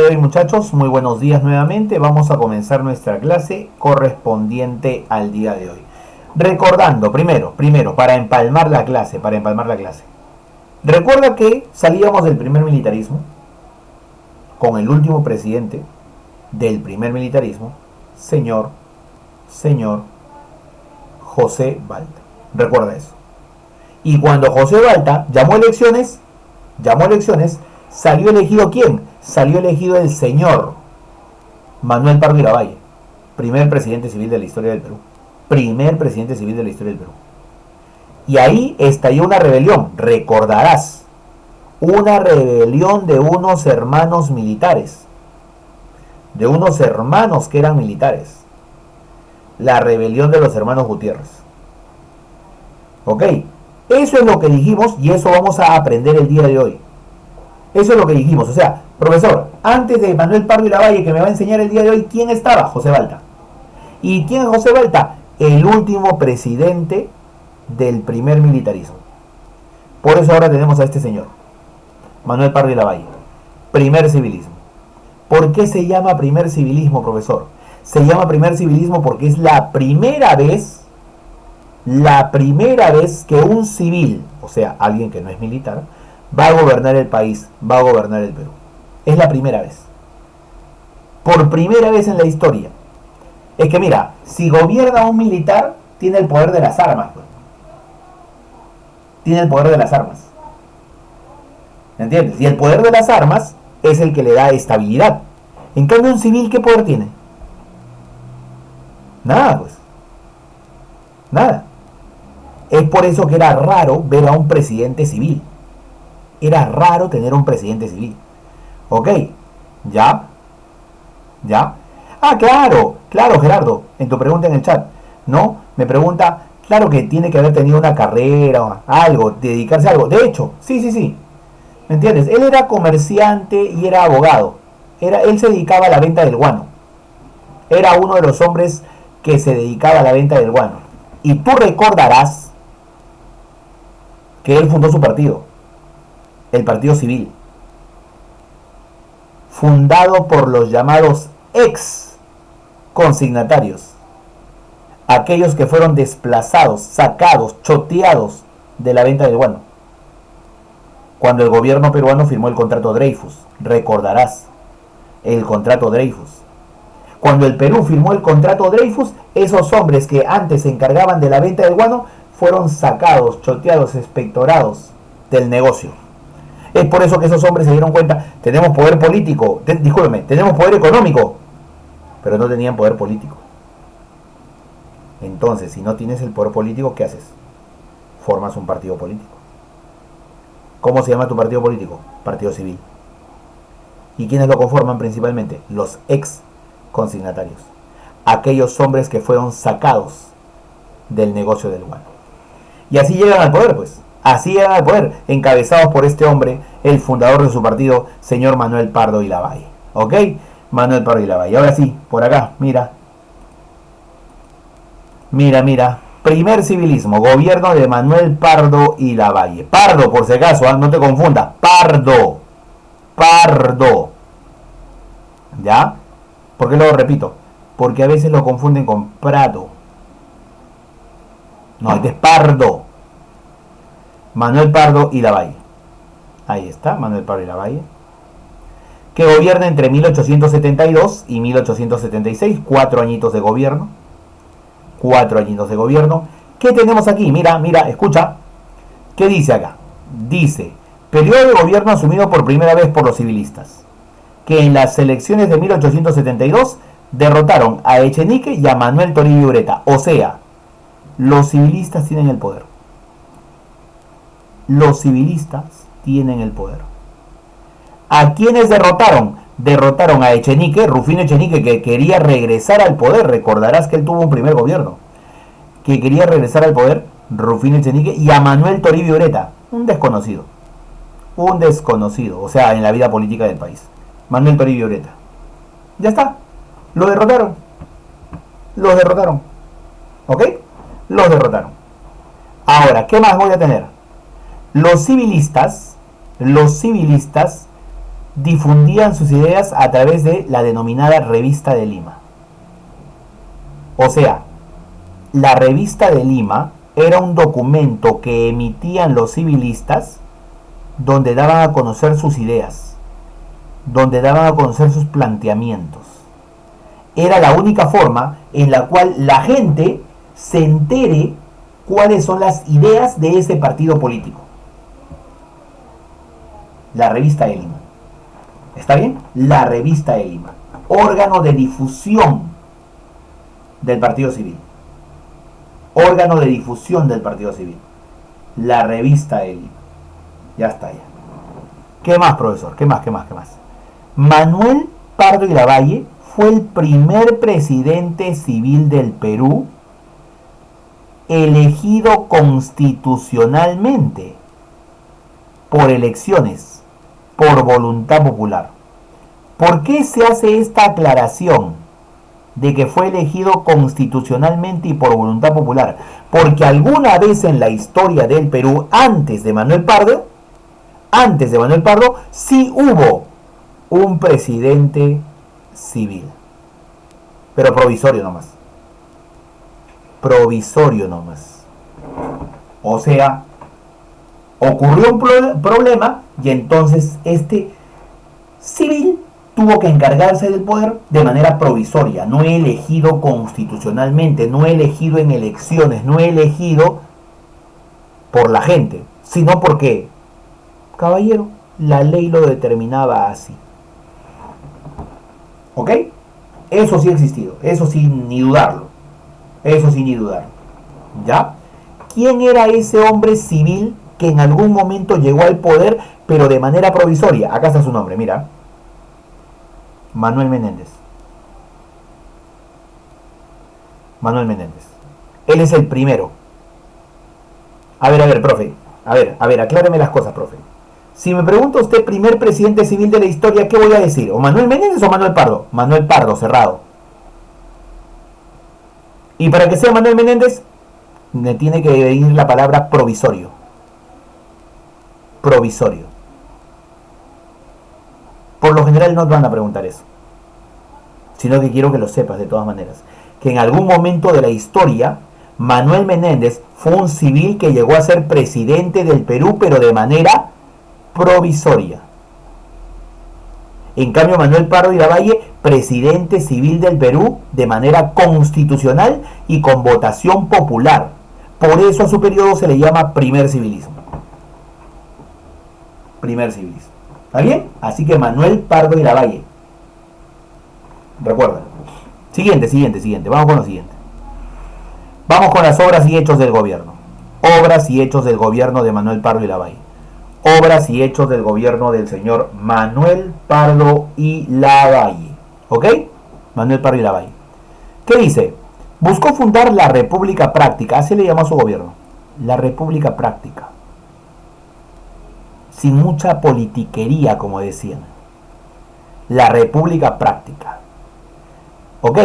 de hoy, muchachos, muy buenos días nuevamente. Vamos a comenzar nuestra clase correspondiente al día de hoy. Recordando, primero, para empalmar la clase. Recuerda que salíamos del primer militarismo con el último presidente del primer militarismo, señor José Balta. Recuerda eso. Y cuando José Balta llamó elecciones, ¿salió elegido quién? Salió elegido el señor Manuel Pardo y Lavalle, primer presidente civil de la historia del Perú. Y ahí estalló una rebelión, recordarás, una rebelión de unos hermanos militares, de unos hermanos que eran militares, la rebelión de los hermanos Gutiérrez. Ok, eso es lo que dijimos y eso vamos a aprender el día de hoy. Eso es lo que dijimos. O sea, profesor, antes de Manuel Pardo y Lavalle, que me va a enseñar el día de hoy, ¿quién estaba? José Balta. ¿Y quién es José Balta? El último presidente del primer militarismo. Por eso ahora tenemos a este señor, Manuel Pardo y Lavalle. Primer civilismo. ¿Por qué se llama primer civilismo, profesor? Se llama primer civilismo porque es la primera vez que un civil, o sea, alguien que no es militar, va a gobernar el país, va a gobernar el Perú. Es la primera vez. Por primera vez en la historia. Es que mira, si gobierna un militar, tiene el poder de las armas. Pues. Tiene el poder de las armas. ¿Me entiendes? Y el poder de las armas es el que le da estabilidad. En cambio, un civil, ¿qué poder tiene? Nada, pues. Nada. Es por eso que era raro ver a un presidente civil. Era raro tener un presidente civil. Ok, ¿ya? Ah, claro, Gerardo, en tu pregunta en el chat, ¿no? Me pregunta, claro que tiene que haber tenido una carrera, algo, dedicarse a algo. De hecho, sí. ¿Me entiendes? Él era comerciante y era abogado. Él se dedicaba a la venta del guano. Era uno de los hombres que se dedicaba a la venta del guano. Y tú recordarás que él fundó su partido, el Partido Civil, fundado por los llamados ex consignatarios, aquellos que fueron desplazados, sacados, choteados de la venta del guano, cuando el gobierno peruano firmó el contrato Dreyfus. Recordarás el contrato Dreyfus. Cuando el Perú firmó el contrato Dreyfus, esos hombres que antes se encargaban de la venta del guano fueron sacados, choteados, expectorados del negocio. Es por eso que esos hombres se dieron cuenta, tenemos poder político, tenemos poder económico, pero no tenían poder político. Entonces, si no tienes el poder político, ¿qué haces? Formas un partido político. ¿Cómo se llama tu partido político? Partido Civil. ¿Y quiénes lo conforman principalmente? Los ex consignatarios. Aquellos hombres que fueron sacados del negocio del guano. Y así llegan al poder, pues. Así llegan al poder, encabezados por este hombre, el fundador de su partido, señor Manuel Pardo y Lavalle. ¿Ok? Manuel Pardo y Lavalle. Ahora sí, por acá, mira. Primer civilismo, gobierno de Manuel Pardo y Lavalle. Pardo, por si acaso, no te confundas. Pardo. ¿Ya? ¿Por qué lo repito? Porque a veces lo confunden con Prado. No, este es Pardo. Manuel Pardo y Lavalle. Ahí está, Manuel Pardo y Lavalle. Que gobierna entre 1872 y 1876. 4 añitos de gobierno. ¿Qué tenemos aquí? Mira, escucha. ¿Qué dice acá? Dice, periodo de gobierno asumido por primera vez por los civilistas, que en las elecciones de 1872 derrotaron a Echenique y a Manuel Toribio Ureta. O sea, los civilistas tienen el poder. ¿A quiénes derrotaron? Derrotaron a Echenique, Rufino Echenique, que quería regresar al poder. Recordarás que él tuvo un primer gobierno que quería regresar al poder, Rufino Echenique, y a Manuel Toribio Ureta, un desconocido, o sea, en la vida política del país. Manuel Toribio Ureta. Ya está, lo derrotaron. ¿Ok? Los derrotaron. Ahora, ¿qué más voy a tener? Los civilistas difundían sus ideas a través de la denominada Revista de Lima. O sea, la Revista de Lima era un documento que emitían los civilistas donde daban a conocer sus ideas, donde daban a conocer sus planteamientos. Era la única forma en la cual la gente se entere cuáles son las ideas de ese partido político. La Revista de Lima. ¿Está bien? La Revista de Lima. Órgano de difusión del Partido Civil. Órgano de difusión del Partido Civil. La Revista de Lima. Ya está, ya. ¿Qué más, profesor? ¿Qué más? Manuel Pardo y Lavalle fue el primer presidente civil del Perú elegido constitucionalmente por elecciones, por voluntad popular. ¿Por qué se hace esta aclaración de que fue elegido constitucionalmente y por voluntad popular? Porque alguna vez en la historia del Perú, antes de Manuel Pardo, sí hubo un presidente civil, pero provisorio nomás. O sea, ocurrió un problema y entonces este civil tuvo que encargarse del poder de manera provisoria, no elegido constitucionalmente, no elegido en elecciones, no elegido por la gente, sino porque, caballero, la ley lo determinaba así. ¿Ok? Eso sí ha existido, eso sin ni dudarlo. ¿Ya? ¿Quién era ese hombre civil que en algún momento llegó al poder, pero de manera provisoria? Acá está su nombre, mira. Manuel Menéndez. Él es el primero. A ver, profe. A ver, acláreme las cosas, profe. Si me pregunta usted primer presidente civil de la historia, ¿qué voy a decir? ¿O Manuel Menéndez o Manuel Pardo? Manuel Pardo, cerrado. Y para que sea Manuel Menéndez, me tiene que venir la palabra provisorio. Por lo general no te van a preguntar eso, sino que quiero que lo sepas de todas maneras. Que en algún momento de la historia, Manuel Menéndez fue un civil que llegó a ser presidente del Perú, pero de manera provisoria. En cambio, Manuel Pardo y Lavalle, presidente civil del Perú de manera constitucional y con votación popular. Por eso a su periodo se le llama primer civilismo. ¿Está bien? Así que Manuel Pardo y Lavalle. Recuerda. Siguiente. Vamos con lo siguiente. Vamos con las obras y hechos del gobierno. Obras y hechos del gobierno de Manuel Pardo y Lavalle. Obras y hechos del gobierno del señor Manuel Pardo y Lavalle. ¿Ok? Manuel Pardo y Lavalle. ¿Qué dice? Buscó fundar la República Práctica. Así le llamó a su gobierno. La República Práctica. Sin mucha politiquería, como decían. La República Práctica. ¿Ok?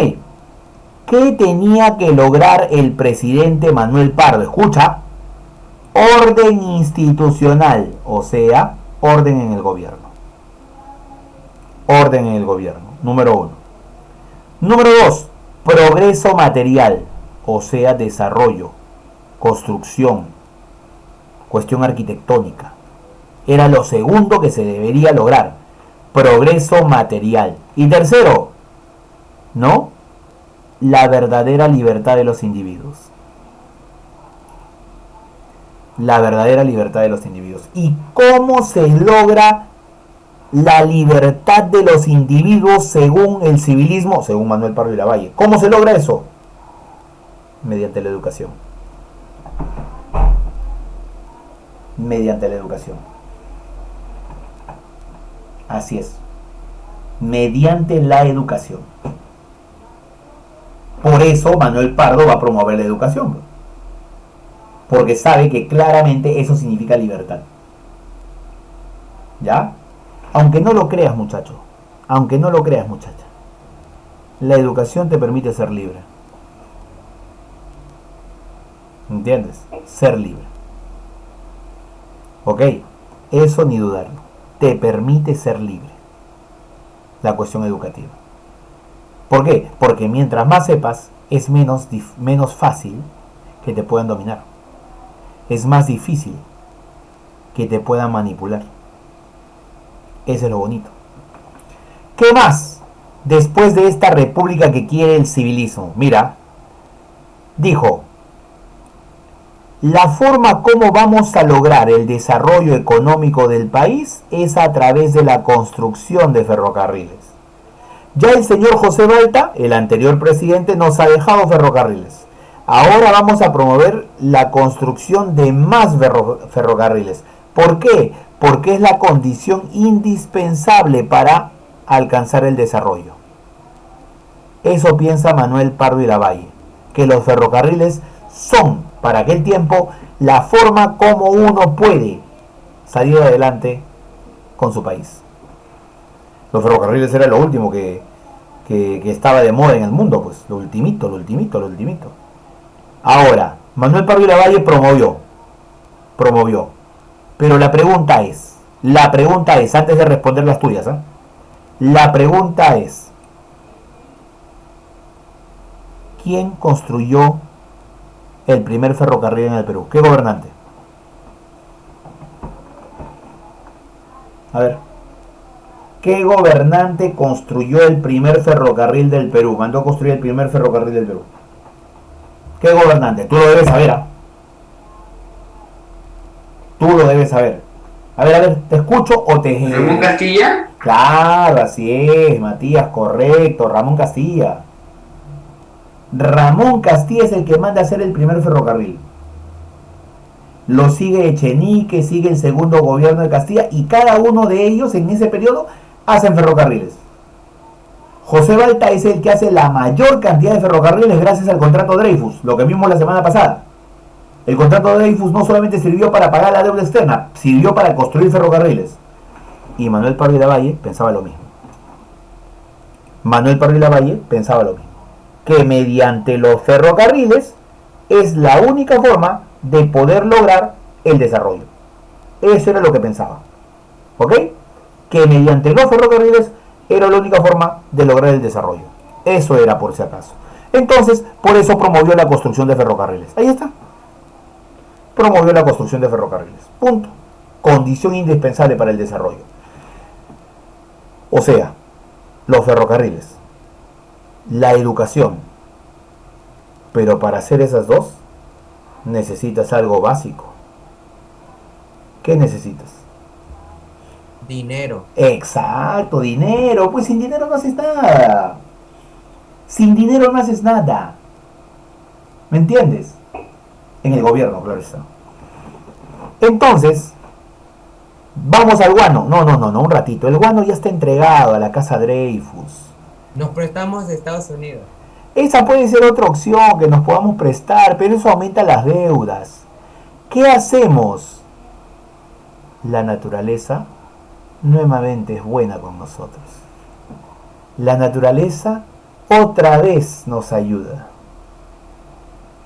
¿Qué tenía que lograr el presidente Manuel Pardo? Escucha. Orden institucional, o sea, orden en el gobierno. Número 1. Número 2, progreso material, o sea, desarrollo, construcción, cuestión arquitectónica. Era lo segundo que se debería lograr. Progreso material. Y tercero, ¿no? La verdadera libertad de los individuos. ¿Y cómo se logra la libertad de los individuos según el civilismo, según Manuel Pardo y Lavalle? ¿Cómo se logra eso? Mediante la educación. Así es. Mediante la educación. Por eso Manuel Pardo va a promover la educación. Porque sabe que claramente eso significa libertad. ¿Ya? Aunque no lo creas, muchacho. Muchacha. La educación te permite ser libre. ¿Entiendes? Ser libre. ¿Ok? Eso ni dudarlo. Te permite ser libre. la cuestión educativa. ¿Por qué? Porque mientras más sepas, es menos fácil que te puedan dominar. Es más difícil que te puedan manipular. Eso es lo bonito. ¿Qué más? Después de esta república que quiere el civilismo. Mira, dijo, la forma como vamos a lograr el desarrollo económico del país es a través de la construcción de ferrocarriles. Ya el señor José Balta, el anterior presidente, nos ha dejado ferrocarriles. Ahora vamos a promover la construcción de más ferrocarriles. ¿Por qué? Porque es la condición indispensable para alcanzar el desarrollo. Eso piensa Manuel Pardo Iravalle, que los ferrocarriles son, para aquel tiempo, la forma como uno puede salir adelante con su país. Los ferrocarriles era lo último que estaba de moda en el mundo, pues lo ultimito. Ahora, Manuel Pardo Iravalle promovió. Pero la pregunta es, antes de responder las tuyas, ¿eh? La pregunta es, ¿quién construyó el primer ferrocarril en el Perú? ¿Qué gobernante? A ver. ¿Qué gobernante construyó el primer ferrocarril del Perú? Mandó a construir el primer ferrocarril del Perú. ¿Qué gobernante? Tú lo debes saber, ¿ah? Tú lo debes saber. A ver, ¿te escucho o te... ¿Ramón Castilla? Claro, así es, Matías, correcto, Ramón Castilla. Ramón Castilla es el que manda a hacer el primer ferrocarril. Lo sigue Echenique, sigue el segundo gobierno de Castilla y cada uno de ellos en ese periodo hacen ferrocarriles. José Balta es el que hace la mayor cantidad de ferrocarriles gracias al contrato Dreyfus, lo que vimos la semana pasada. El contrato Dreyfus no solamente sirvió para pagar la deuda externa, sirvió para construir ferrocarriles. Y Manuel Pardo Iravalle pensaba lo mismo. Que mediante los ferrocarriles es la única forma de poder lograr el desarrollo. Eso era lo que pensaba. ¿Ok? Que mediante los ferrocarriles era la única forma de lograr el desarrollo. Eso era por si acaso. Entonces, por eso promovió la construcción de ferrocarriles. Ahí está. Promovió la construcción de ferrocarriles. Punto. Condición indispensable para el desarrollo. O sea, los ferrocarriles, la educación. Pero para hacer esas dos, necesitas algo básico. ¿Qué necesitas? Dinero. Exacto, dinero. Pues sin dinero no haces nada. ¿Me entiendes? En el gobierno, claro está. Entonces, vamos al guano. No, un ratito. El guano ya está entregado a la casa Dreyfus. Nos prestamos de Estados Unidos. Esa puede ser otra opción que nos podamos prestar, pero eso aumenta las deudas. ¿Qué hacemos? La naturaleza nuevamente es buena con nosotros. La naturaleza otra vez nos ayuda.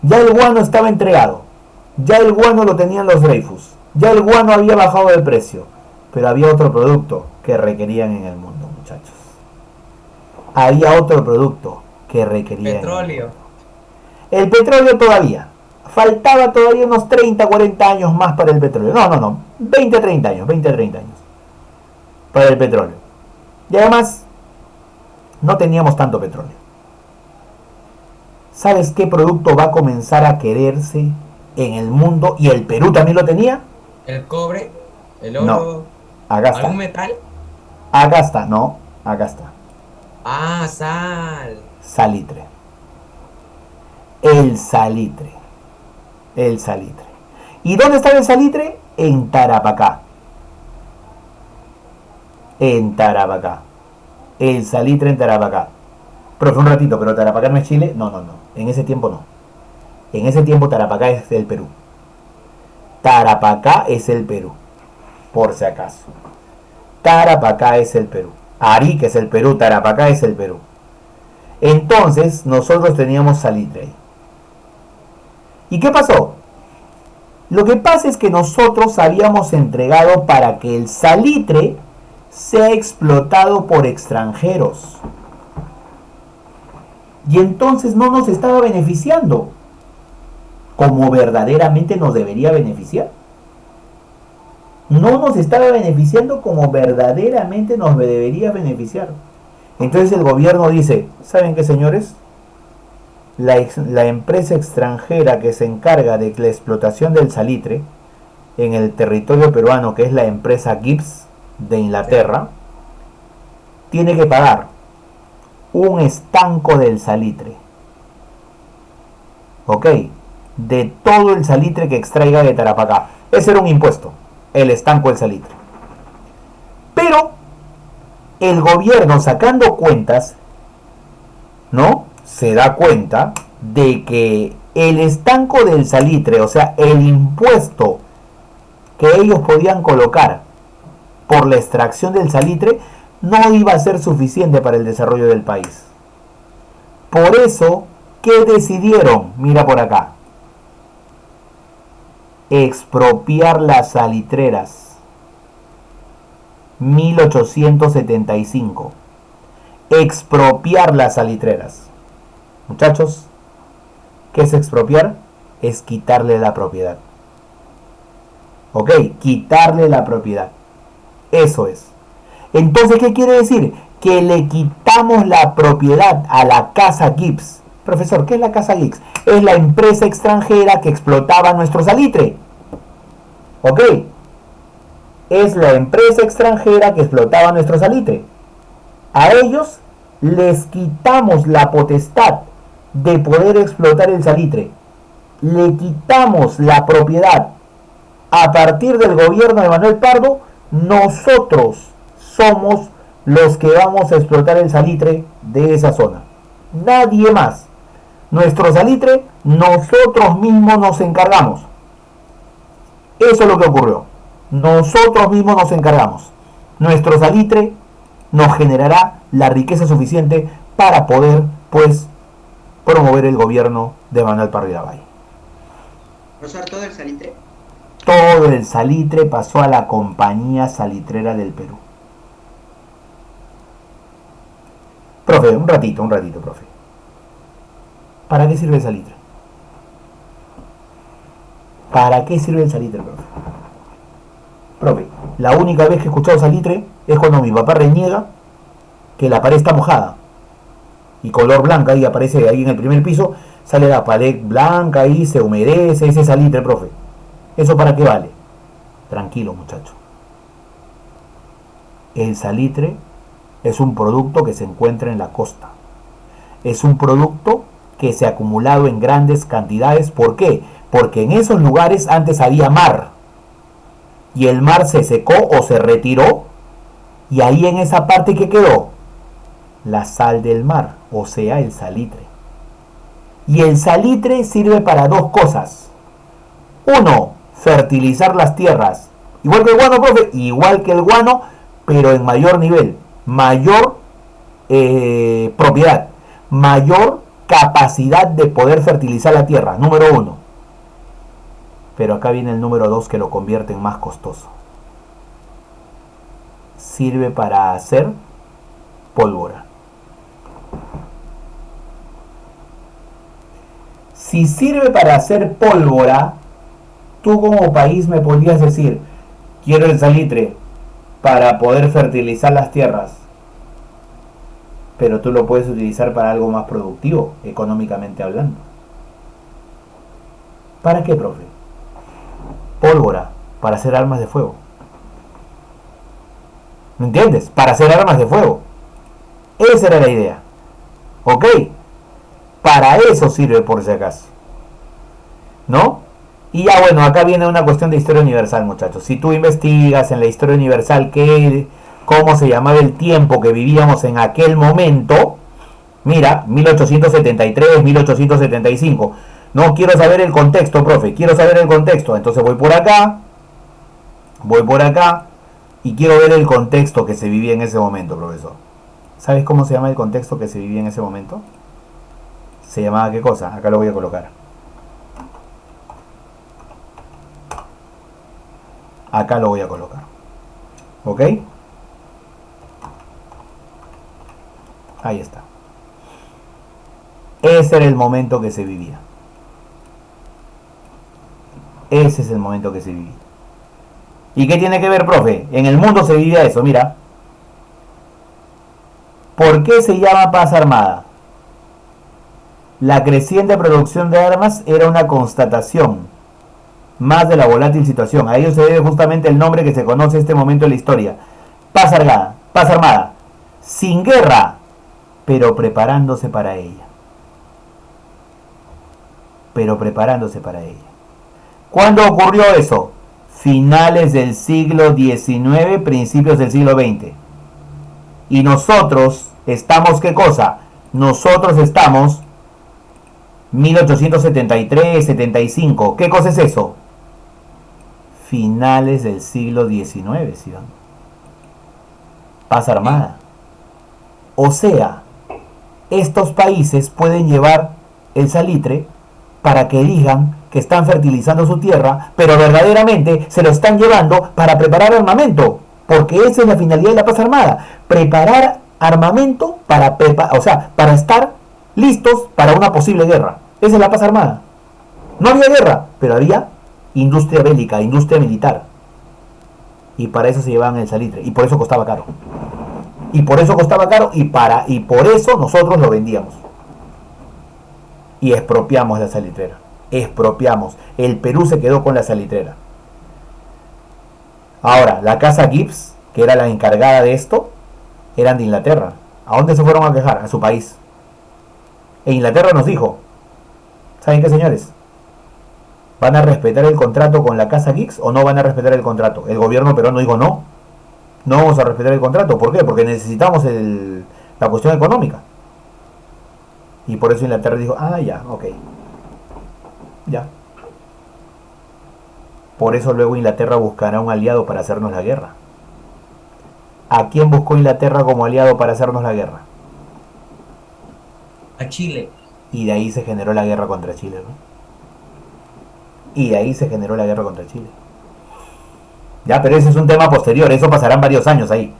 Ya el guano estaba entregado. Ya el guano lo tenían los Dreyfus. Ya el guano había bajado de precio. Pero había otro producto que requerían en el mundo, muchachos. Había otro producto que requerían. Petróleo. El petróleo todavía. Faltaba todavía unos 30, 40 años más para el petróleo. No. 20, 30 años. Para el petróleo. Y además, no teníamos tanto petróleo. ¿Sabes qué producto va a comenzar a quererse en el mundo? Y el Perú también lo tenía. El cobre, el oro. No, acá está. ¿Algún metal? Acá está, no, acá está. Ah, sal. Salitre. El salitre. ¿Y dónde está el salitre? En Tarapacá. El salitre en Tarapacá. Profe, un ratito, pero Tarapacá no es Chile. No. En ese tiempo no. En ese tiempo Tarapacá es el Perú. Por si acaso. Tarapacá es el Perú. Arica es el Perú, Tarapacá es el Perú. Entonces, nosotros teníamos salitre ahí. ¿Y qué pasó? Lo que pasa es que nosotros habíamos entregado para que el salitre sea explotado por extranjeros. Y entonces no nos estaba beneficiando como verdaderamente nos debería beneficiar. No nos estaba beneficiando como verdaderamente nos debería beneficiar. Entonces el gobierno dice, ¿saben qué, señores? La empresa extranjera que se encarga de la explotación del salitre en el territorio peruano, que es la empresa Gibbs de Inglaterra, tiene que pagar un estanco del salitre. ¿Ok? De todo el salitre que extraiga de Tarapacá. Ese era un impuesto, el estanco del salitre. Pero el gobierno, sacando cuentas, ¿no? Se da cuenta de que el estanco del salitre, o sea, el impuesto que ellos podían colocar por la extracción del salitre, no iba a ser suficiente para el desarrollo del país. Por eso, ¿qué decidieron? Mira por acá. Expropiar las salitreras. 1875. Expropiar las salitreras. Muchachos, ¿qué es expropiar? Es quitarle la propiedad. ¿Ok? Quitarle la propiedad. Eso es. Entonces, ¿qué quiere decir? Que le quitamos la propiedad a la Casa Gibbs. Profesor, ¿qué es la Casa Gibbs? Es la empresa extranjera que explotaba nuestro salitre. ¿Ok? Es la empresa extranjera que explotaba nuestro salitre. A ellos les quitamos la potestad de poder explotar el salitre. Le quitamos la propiedad. A partir del gobierno de Manuel Pardo, nosotros somos los que vamos a explotar el salitre de esa zona. Nadie más. Nuestro salitre, nosotros mismos nos encargamos. Eso es lo que ocurrió. Nosotros mismos nos encargamos. Nuestro salitre nos generará la riqueza suficiente para poder, pues, promover el gobierno de Manuel Pardo Lavalle. ¿Profesor, todo el salitre? Todo el salitre pasó a la Compañía Salitrera del Perú. Profe, un ratito, profe. ¿Para qué sirve el salitre? ¿Para qué sirve el salitre, profe? Profe, la única vez que he escuchado salitre es cuando mi papá reniega que la pared está mojada y color blanca, y aparece ahí en el primer piso, sale la pared blanca y se humedece, ese salitre, profe. ¿Eso para qué vale? Tranquilo, muchacho. El salitre es un producto que se encuentra en la costa. Es un producto que se ha acumulado en grandes cantidades. ¿Por qué? Porque en esos lugares antes había mar. Y el mar se secó o se retiró. Y ahí en esa parte, ¿qué quedó? La sal del mar, o sea, el salitre. Y el salitre sirve para dos cosas. Uno, fertilizar las tierras. Igual que el guano, profe. Igual que el guano, pero en mayor nivel. Mayor propiedad. Mayor capacidad de poder fertilizar la tierra. Número uno. Pero acá viene el número 2 que lo convierte en más costoso. Sirve para hacer pólvora. Si sirve para hacer pólvora, tú como país me podrías decir, quiero el salitre para poder fertilizar las tierras. Pero tú lo puedes utilizar para algo más productivo, económicamente hablando. ¿Para qué, profe? Pólvora, para hacer armas de fuego. ¿Me entiendes? Para hacer armas de fuego. Esa era la idea. ¿Ok? Para eso sirve, por si acaso. ¿No? Y ya bueno, acá viene una cuestión de historia universal, muchachos. Si tú investigas en la historia universal cómo se llamaba el tiempo que vivíamos en aquel momento, mira, 1873, 1875. No, quiero saber el contexto, profe, quiero saber el contexto. Entonces voy por acá, y quiero ver el contexto que se vivía en ese momento, profesor. ¿Sabes cómo se llama el contexto que se vivía en ese momento? ¿Se llamaba qué cosa? Acá lo voy a colocar. Acá lo voy a colocar. ¿Ok? Ahí está. Ese era el momento que se vivía. Ese es el momento que se vivía. ¿Y qué tiene que ver, profe? En el mundo se vivía eso, mira. ¿Por qué se llama paz armada? La creciente producción de armas era una constatación más de la volátil situación. A ello se debe justamente el nombre que se conoce en este momento en la historia. Paz armada, sin guerra, pero preparándose para ella. ¿Cuándo ocurrió eso? Finales del siglo XIX, principios del siglo XX. Y nosotros estamos, ¿qué cosa? Nosotros estamos 1873, 75. ¿Qué cosa es eso? Finales del siglo XIX, ¿sí? Paz armada. O sea, estos países pueden llevar el salitre para que digan que están fertilizando su tierra, pero verdaderamente se lo están llevando para preparar armamento, porque esa es la finalidad de la paz armada, preparar armamento para estar listos para una posible guerra. Esa es la paz armada. No había guerra, pero había industria bélica, industria militar, y para eso se llevaban el salitre, y por eso costaba caro. Y por eso nosotros lo vendíamos. Y expropiamos la salitrera. El Perú se quedó con la salitrera. Ahora, la casa Gibbs, que era la encargada de esto, eran de Inglaterra. ¿A dónde se fueron a quejar? A su país. E Inglaterra nos dijo, ¿saben qué, señores? ¿Van a respetar el contrato con la casa Gibbs o no van a respetar el contrato? El gobierno peruano dijo no vamos a respetar el contrato. ¿Por qué? Porque necesitamos la cuestión económica. Y por eso Inglaterra dijo, ya, ok. Ya. Por eso luego Inglaterra buscará un aliado para hacernos la guerra. ¿A quién buscó Inglaterra como aliado para hacernos la guerra? A Chile. Y de ahí se generó la guerra contra Chile, ¿no? Ya, pero ese es un tema posterior, eso pasarán varios años ahí.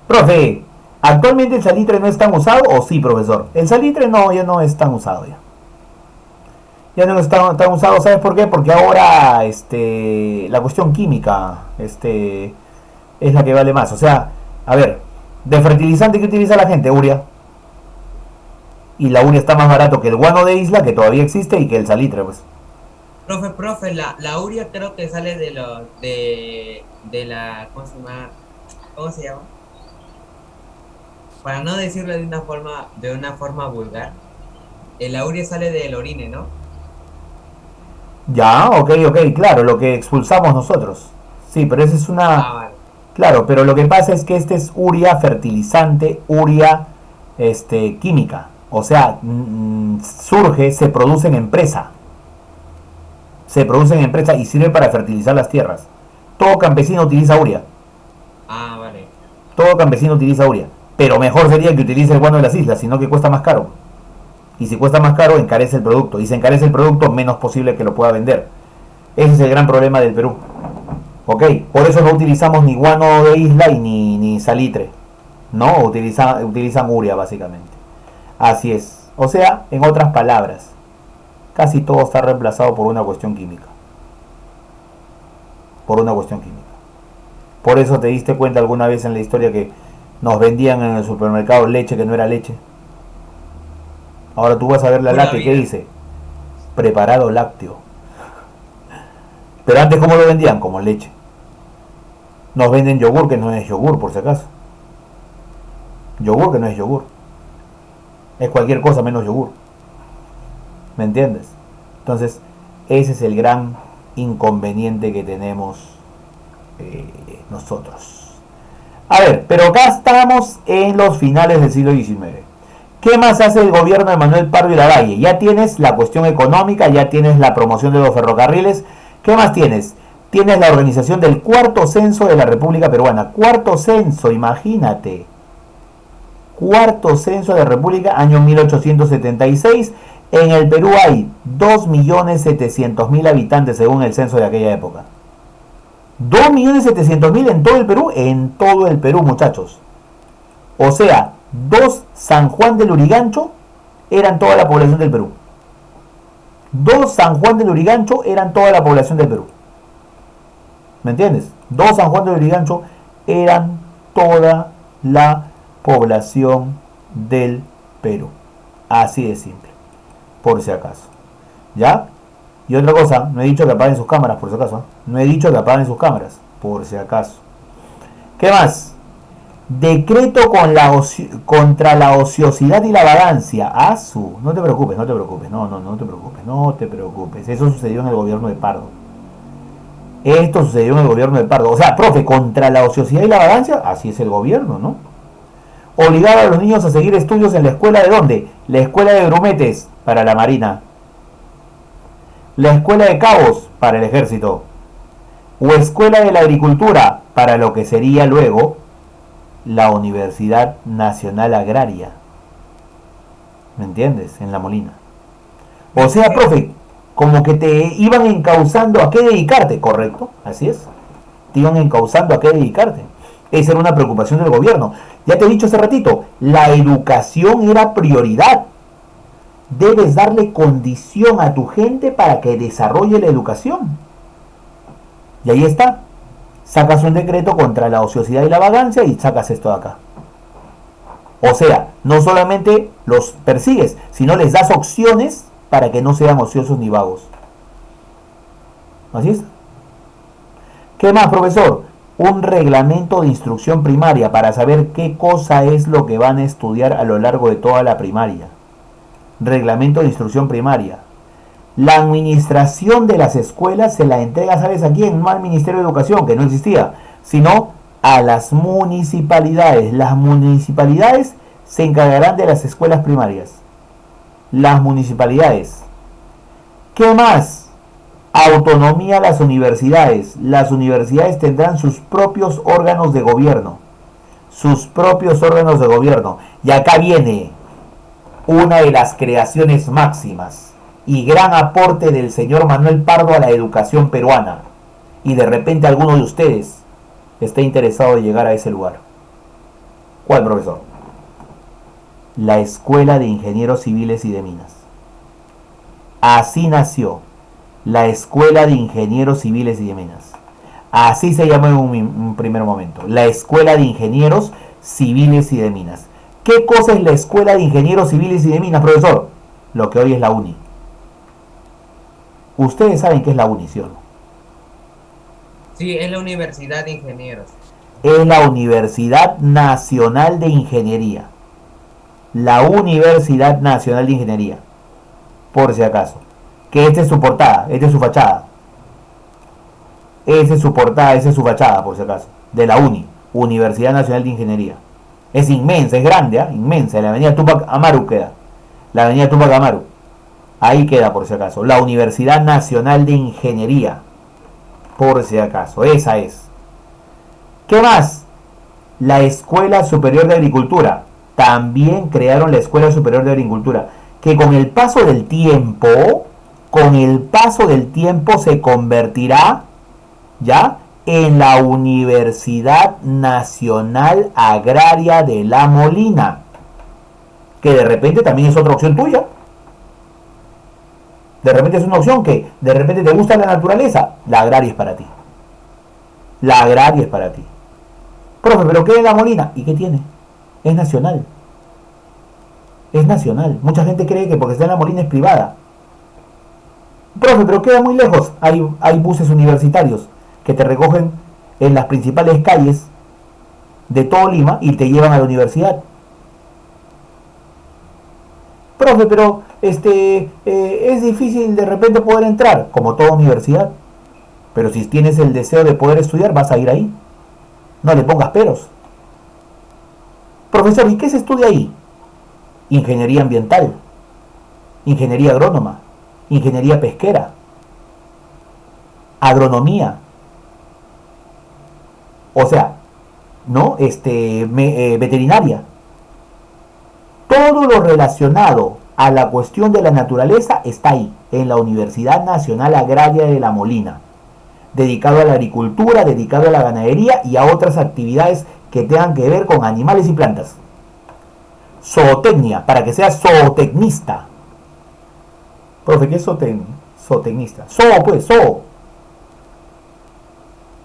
Profe, ¿actualmente el salitre no es tan usado o sí, profesor? El salitre no, ya no es tan usado ya. Ya no es tan usado, ¿sabes por qué? Porque ahora la cuestión química es la que vale más. O sea, a ver, de fertilizante que utiliza la gente, urea. Y la urea está más barato que el guano de isla, que todavía existe, y que el salitre, pues. Profe, la urea creo que sale de la, ¿cómo se llama? Para no decirlo de una forma vulgar, la urea sale del orine, ¿no? Ya, ok, claro, lo que expulsamos nosotros. Sí, pero esa es una... Vale. Claro, pero lo que pasa es que este es urea fertilizante, urea química. O sea, se produce en empresa. Y sirve para fertilizar las tierras. Todo campesino utiliza urea. Vale. Pero mejor sería que utilice el guano de las islas, sino que cuesta más caro. Y si cuesta más caro, encarece el producto. Y si encarece el producto, menos posible que lo pueda vender. Ese es el gran problema del Perú. Ok, por eso no utilizamos ni guano de isla y ni salitre. No, utilizan urea básicamente. Así es. O sea, en otras palabras, casi todo está reemplazado por una cuestión química. Por eso te diste cuenta alguna vez en la historia que nos vendían en el supermercado leche que no era leche. Ahora tú vas a ver la lata y ¿qué dice? Preparado lácteo. Pero antes, ¿cómo lo vendían? Como leche. Nos venden yogur que no es yogur, por si acaso. Es cualquier cosa menos yogur. ¿Me entiendes? Entonces, ese es el gran inconveniente que tenemos nosotros. A ver, pero acá estamos en los finales del siglo XIX. ¿Qué más hace el gobierno de Manuel Pardo y Lavalle? Ya tienes la cuestión económica, ya tienes la promoción de los ferrocarriles. ¿Qué más tienes? Tienes la organización del cuarto censo de la República Peruana. Cuarto censo, imagínate. Cuarto censo de la República, año 1876. En el Perú hay 2.700.000 habitantes según el censo de aquella época. 2.700.000 en todo el Perú. En todo el Perú, muchachos. O sea, 2 San Juan del Lurigancho eran toda la población del Perú. 2 San Juan del Lurigancho eran toda la población del Perú. ¿Me entiendes? 2 San Juan del Lurigancho eran toda la población del Perú. Así de simple. Por si acaso. ¿Ya? Y otra cosa, no he dicho que apaguen sus cámaras, por si acaso. No he dicho que apaguen sus cámaras, por si acaso. ¿Qué más? Decreto contra la ociosidad y la vagancia. No te preocupes, no te preocupes. No te preocupes. Eso sucedió en el gobierno de Pardo. Esto sucedió en el gobierno de Pardo. O sea, profe, contra la ociosidad y la vagancia, así es el gobierno, ¿no? Obligar a los niños a seguir estudios en la escuela ¿de dónde? La escuela de Grumetes, para la Marina. La escuela de Cabos, para el Ejército. O escuela de la Agricultura, para lo que sería luego la Universidad Nacional Agraria. ¿Me entiendes? En La Molina. O sea, profe, como que te iban encauzando a qué dedicarte, ¿correcto? Así es. Te iban encauzando a qué dedicarte. Esa era una preocupación del gobierno. Ya te he dicho hace ratito, la educación era prioridad. Debes darle condición a tu gente para que desarrolle la educación. Y ahí está. Sacas un decreto contra la ociosidad y la vagancia y sacas esto de acá. O sea, no solamente los persigues, sino les das opciones para que no sean ociosos ni vagos. Así es. ¿Qué más, profesor? Un reglamento de instrucción primaria para saber qué cosa es lo que van a estudiar a lo largo de toda la primaria. Reglamento de instrucción primaria. La administración de las escuelas se la entrega, ¿sabes a quién? No al Ministerio de Educación, que no existía, sino a las municipalidades. Las municipalidades se encargarán de las escuelas primarias. Las municipalidades. ¿Qué más? Autonomía a las universidades. Las universidades tendrán sus propios órganos de gobierno. Sus propios órganos de gobierno. Y acá viene una de las creaciones máximas y gran aporte del señor Manuel Pardo a la educación peruana. Y de repente alguno de ustedes está interesado en llegar a ese lugar. ¿Cuál, profesor? La Escuela de Ingenieros Civiles y de Minas. Así nació la Escuela de Ingenieros Civiles y de Minas. Así se llamó en un primer momento. La Escuela de Ingenieros Civiles y de Minas. ¿Qué cosa es la Escuela de Ingenieros Civiles y de Minas, profesor? Lo que hoy es la UNI. Ustedes saben qué es la UNI, ¿sí o no? Sí, es la Universidad de Ingenieros. Es la Universidad Nacional de Ingeniería. La Universidad Nacional de Ingeniería. Por si acaso. Que esta es su portada, esta es su fachada. Esa es su portada, esa es su fachada, por si acaso. De la UNI, Universidad Nacional de Ingeniería. Es inmensa, es grande, inmensa. En la avenida Tupac Amaru queda. La avenida Tupac Amaru. Ahí queda, por si acaso. La Universidad Nacional de Ingeniería. Por si acaso. Esa es. ¿Qué más? La Escuela Superior de Agricultura. También crearon la Escuela Superior de Agricultura. Que con el paso del tiempo se convertirá, ¿ya?, en la Universidad Nacional Agraria de La Molina. Que de repente también es otra opción tuya. De repente es una opción que de repente te gusta la naturaleza. La agraria es para ti. La agraria es para ti. Profe, ¿pero qué es La Molina? ¿Y qué tiene? Es nacional. Es nacional. Mucha gente cree que porque está en La Molina es privada. Profe, pero queda muy lejos. Hay buses universitarios que te recogen en las principales calles de todo Lima y te llevan a la universidad. Profe, pero es difícil de repente poder entrar, como toda universidad. Pero si tienes el deseo de poder estudiar, vas a ir ahí. No le pongas peros. Profesor, ¿y qué se estudia ahí? Ingeniería ambiental, ingeniería agrónoma, ingeniería pesquera, agronomía. O sea, ¿no? Veterinaria. Todo lo relacionado a la cuestión de la naturaleza está ahí, en la Universidad Nacional Agraria de La Molina, dedicado a la agricultura, dedicado a la ganadería y a otras actividades que tengan que ver con animales y plantas. Zootecnia, para que seas zootecnista. Profe, ¿qué es zootecnista? Zoo, pues, zoo.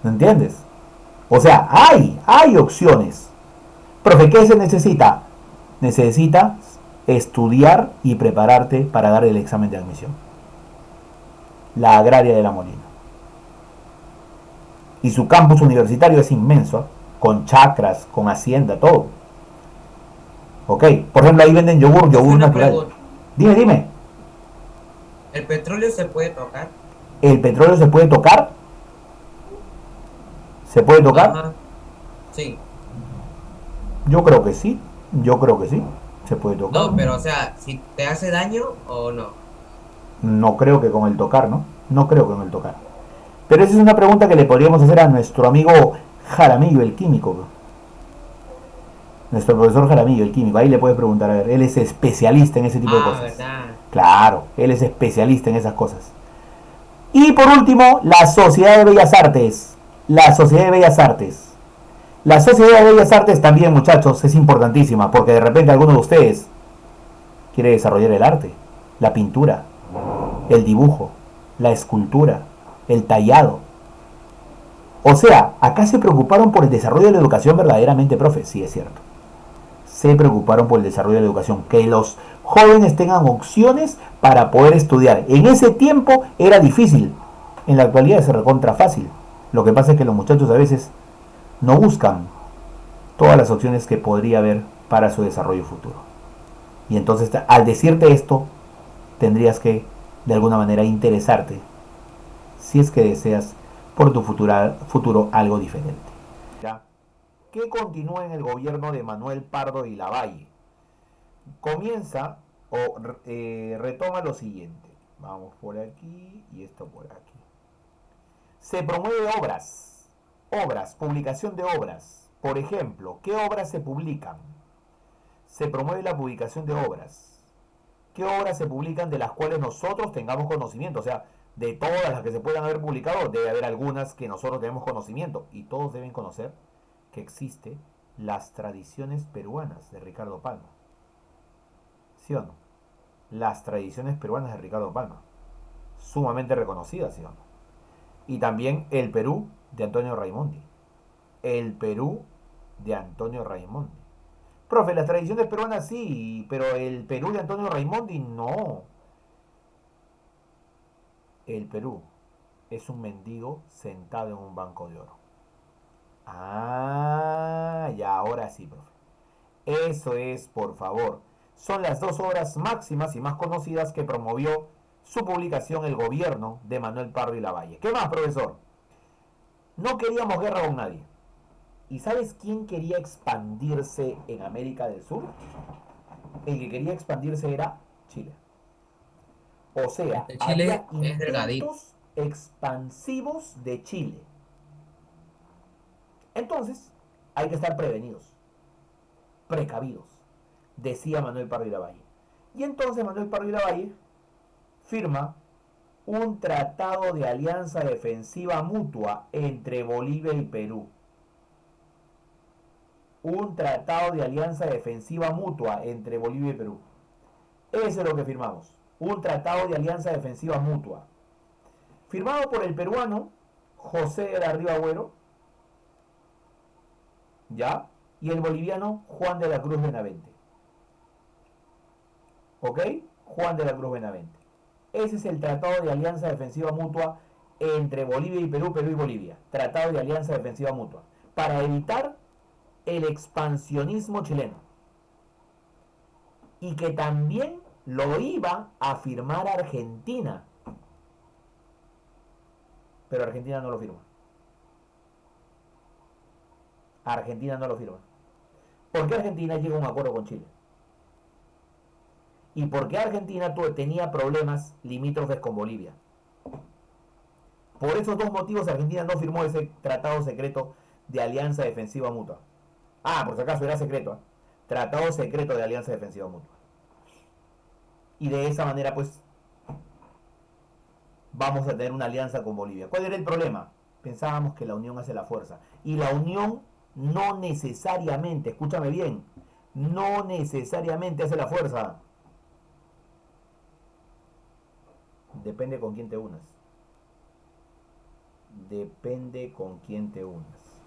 ¿Me entiendes? O sea, hay opciones. Profe, ¿qué se necesita? Necesitas estudiar y prepararte para dar el examen de admisión. La Agraria de La Molina. Y su campus universitario es inmenso, ¿eh? Con chacras, con hacienda, todo. Ok, por ejemplo, ahí venden yogur natural. Pregunta. Dime. ¿El petróleo se puede tocar? ¿El petróleo se puede tocar? ¿Se puede tocar? Ajá. Sí. Yo creo que sí. Se puede tocar. No, pero o sea, si te hace daño o no. No creo que con el tocar, ¿no? No creo que con el tocar. Pero esa es una pregunta que le podríamos hacer a nuestro amigo Jaramillo, el químico. Nuestro profesor Jaramillo, el químico. Ahí le puedes preguntar, a ver. Él es especialista en ese tipo de cosas. ¿Verdad? Claro, él es especialista en esas cosas. Y por último, la Sociedad de Bellas Artes. La Sociedad de Bellas Artes. La Sociedad de Bellas Artes también, muchachos, es importantísima, porque de repente alguno de ustedes quiere desarrollar el arte, la pintura, el dibujo, la escultura, el tallado. O sea, acá se preocuparon por el desarrollo de la educación verdaderamente, profe. Sí, es cierto. Se preocuparon por el desarrollo de la educación, que los jóvenes tengan opciones para poder estudiar. En ese tiempo era difícil, en la actualidad es recontra fácil. Lo que pasa es que los muchachos a veces no buscan todas las opciones que podría haber para su desarrollo futuro. Y entonces, al decirte esto, tendrías que de alguna manera interesarte, si es que deseas por tu futuro algo diferente. ¿Ya? ¿Qué continúa en el gobierno de Manuel Pardo y Lavalle? Comienza o retoma lo siguiente. Vamos por aquí y esto por aquí. Se promueve obras, publicación de obras. Por ejemplo, ¿qué obras se publican? Se promueve la publicación de obras. ¿Qué obras se publican de las cuales nosotros tengamos conocimiento? O sea, de todas las que se puedan haber publicado, debe haber algunas que nosotros tenemos conocimiento. Y todos deben conocer que existe Las tradiciones peruanas de Ricardo Palma. ¿Sí o no? Las tradiciones peruanas de Ricardo Palma. Sumamente reconocidas, ¿sí o no? Y también El Perú de Antonio Raimondi. El Perú de Antonio Raimondi. Profe, las tradiciones peruanas sí, pero el Perú de Antonio Raimondi no. El Perú es un mendigo sentado en un banco de oro. Ah, ya, ahora sí, profe. Eso es, por favor. Son las dos obras máximas y más conocidas que promovió su publicación el gobierno de Manuel Pardo y Lavalle. ¿Qué más, profesor? No queríamos guerra con nadie. ¿Y sabes quién quería expandirse en América del Sur? El que quería expandirse era Chile. O sea, Chile había es delgadito. intentos expansivos de Chile. Entonces, hay que estar prevenidos, precavidos, decía Manuel Pardo y Lavalle. Y entonces Manuel Pardo y Lavalle firma un tratado de alianza defensiva mutua entre Bolivia y Perú. Un tratado de alianza defensiva mutua entre Bolivia y Perú. Eso es lo que firmamos. Un tratado de alianza defensiva mutua. Firmado por el peruano José de la Riva Agüero, ¿ya? Y el boliviano Juan de la Cruz Benavente. ¿Ok? Juan de la Cruz Benavente. Ese es el Tratado de Alianza Defensiva Mutua entre Bolivia y Perú, Perú y Bolivia. Tratado de Alianza Defensiva Mutua. Para evitar el expansionismo chileno. Y que también lo iba a firmar Argentina. Pero Argentina no lo firma. Argentina no lo firma. ¿Por qué Argentina llega a un acuerdo con Chile? ¿Y por qué Argentina tenía problemas limítrofes con Bolivia? Por esos dos motivos Argentina no firmó ese tratado secreto de alianza defensiva mutua. Ah, por si acaso era secreto, ¿eh? Tratado secreto de alianza defensiva mutua. Y de esa manera pues vamos a tener una alianza con Bolivia. ¿Cuál era el problema? Pensábamos que la unión hace la fuerza. Y la unión no necesariamente, escúchame bien, no necesariamente hace la fuerza. Depende con quién te unas. Depende con quién te unas.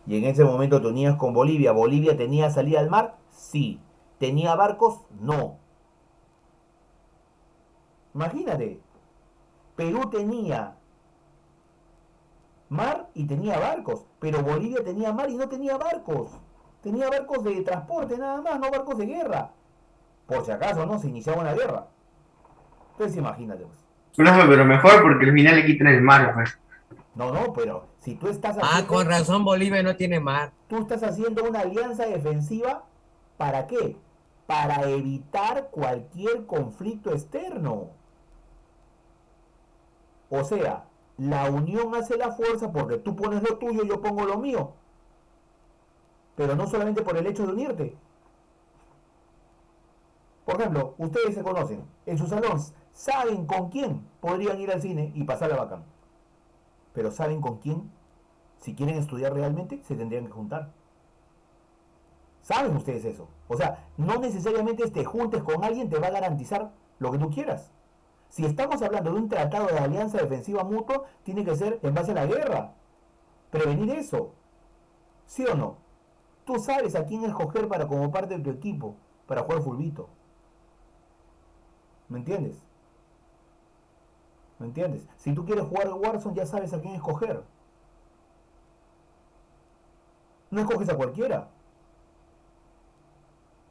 Y en ese momento te unías con Bolivia. ¿Bolivia tenía salida al mar? Sí. ¿Tenía barcos? No. Imagínate. Perú tenía mar y tenía barcos, pero Bolivia tenía mar y no tenía barcos. Tenía barcos de transporte nada más, no barcos de guerra. Por si acaso, ¿no? Se iniciaba una guerra. Entonces imagínate, pues. Profe, pero mejor porque al final le quitan el mar, pues. No, no, pero si tú estás Ah, con haciendo, razón Bolivia no tiene mar. tú estás haciendo una alianza defensiva, ¿para qué? Para evitar cualquier conflicto externo. O sea, la unión hace la fuerza porque tú pones lo tuyo, yo pongo lo mío. Pero no solamente por el hecho de unirte. Por ejemplo, ustedes se conocen, en su salón saben con quién podrían ir al cine y pasarla bacán. Pero saben con quién, si quieren estudiar realmente, se tendrían que juntar. ¿Saben ustedes eso? O sea, no necesariamente te juntes con alguien te va a garantizar lo que tú quieras. Si estamos hablando de un tratado de alianza defensiva mutua, tiene que ser en base a la guerra. Prevenir eso. ¿Sí o no? Tú sabes a quién escoger para como parte de tu equipo, para jugar fulbito. ¿Me entiendes? ¿Me entiendes? Si tú quieres jugar Warzone, ya sabes a quién escoger. No escoges a cualquiera.